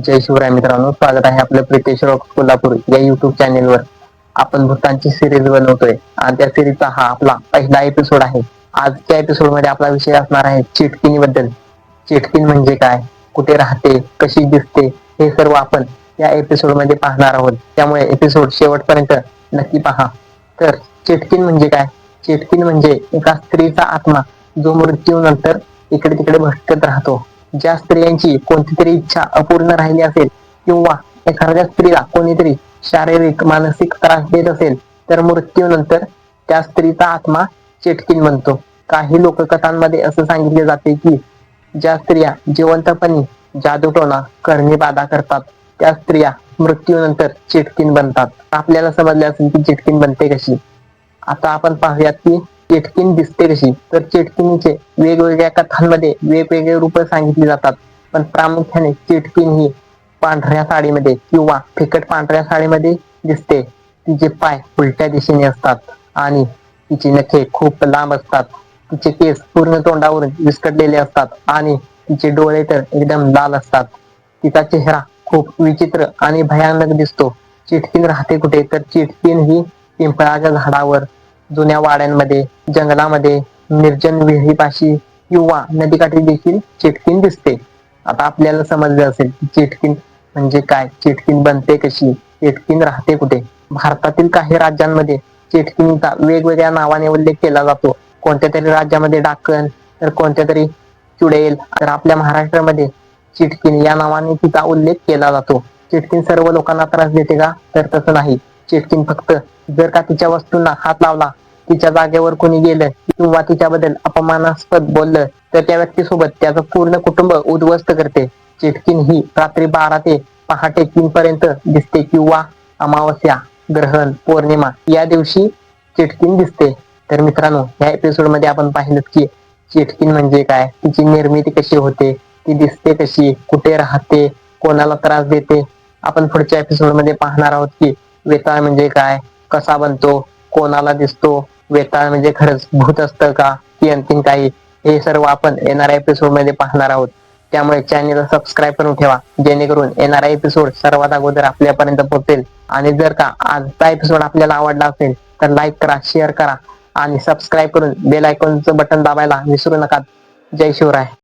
जय शिवराय मित्रांनो, स्वागत आहे आपल्या प्रितेश रॉक कोल्हापूर या युट्यूब चॅनेलवर. आपण भूतांची सिरीज बनवतोय आणि त्या सिरीजचा हा आपला पहिला एपिसोड आहे. आजच्या एपिसोड मध्ये आपला विषय असणार आहे चिटकिनी बद्दल. चिटकीन म्हणजे काय, कुठे राहते, कशी दिसते, हे सर्व आपण या एपिसोड मध्ये पाहणार आहोत. त्यामुळे एपिसोड शेवटपर्यंत नक्की पहा. तर चिटकीन म्हणजे काय? चिटकीन म्हणजे एका स्त्रीचा आत्मा जो मृत्यूनंतर इकडे तिकडे भटकत राहतो. ज्या स्त्रियांची कोणती तरी इच्छा अपूर्ण राहिली असेल किंवा एखाद्या स्त्रीला कोणीतरी शारीरिक मानसिक त्रास देत असेल तर मृत्यूनंतर त्या स्त्रीचा आत्मा चिटकीन बनतो. काही लोककथांमध्ये असं सांगितले जाते की ज्या स्त्रिया जिवंतपणी जादूटोणा करणी बाधा करतात त्या स्त्रिया मृत्यूनंतर चिटकीन बनतात. आपल्याला समजले असेल की चिटकीन बनते कशी. आता आपण पाहूयात की चिटकीन दिसते कशी. तर चिटकिनीचे वेगवेगळ्या कथांमध्ये वेगवेगळे रूप सांगितली जातात, पण प्रामुख्याने चिटकीन ही पांढऱ्या साडीमध्ये किंवा फिकट पांढऱ्या साडीमध्ये दिसते. तिचे पाय उलट्या दिशेने असतात आणि तिची नखे खूप लांब असतात. तिचे केस पूर्ण तोंडावरून विस्कटलेले असतात आणि तिचे डोळे तर एकदम लाल असतात. तिचा चेहरा खूप विचित्र आणि भयानक दिसतो. चिटकीन राहते कुठे? तर चिटकीन ही पिंपळाच्या झाडावर, जुन्या वाड्यांमध्ये, जंगलामध्ये, निर्जन विहिरीपाशी किंवा नदीकाठी देखील चिटकीन दिसते. आता आपल्याला समजले असेल की चिटकीन म्हणजे काय, चिटकीन बनते कशी, चिटकीन राहते कुठे. भारतातील काही राज्यांमध्ये चिटकिनीचा वेगवेगळ्या नावाने उल्लेख केला जातो. कोणत्या तरी राज्यामध्ये डाकण, तर कोणत्या तरी चुडेल, तर आपल्या महाराष्ट्रामध्ये चिटकीन या नावाने तिचा उल्लेख केला जातो. चिटकीन सर्व लोकांना त्रास देते का? तर तसं नाही. चिटकीन फक्त जर का तिच्या वस्तूंना हात लावला, तिच्या जागेवर कोणी गेलं किंवा तिच्याबद्दल अपमानास्पद बोललं तर त्या व्यक्तीसोबत त्याचं पूर्ण कुटुंब उद्ध्वस्त करते. चिटकीन ही रात्री 12 ते पहाटे 3 पर्यंत दिसते किंवा अमावस्या, ग्रहण, पौर्णिमा या दिवशी चिटकीन दिसते. तर मित्रांनो, या एपिसोड मध्ये आपण पाहिलं की चिटकीन म्हणजे काय, तिची निर्मिती कशी होते, ती दिसते कशी, कुठे राहते, कोणाला त्रास देते. आपण पुढच्या एपिसोड मध्ये पाहणार आहोत की वेताळ म्हणजे काय, कसा बनतो, कोणाला दिसतो, वेताळ म्हणजे खरंच भूत असतं का, की आणखीन काही, हे सर्व आपण येणाऱ्या एपिसोड मध्ये पाहणार आहोत. त्यामुळे चॅनलला सबस्क्राईब करून ठेवा, जेणेकरून येणारा एपिसोड सर्वात अगोदर आपल्यापर्यंत पोहोचेल. आणि जर का आजचा एपिसोड आपल्याला आवडला असेल तर लाईक करा, शेअर करा आणि सबस्क्राईब करून बेल आयकॉनचं बटन दाबायला विसरू नका. जय शिवराय.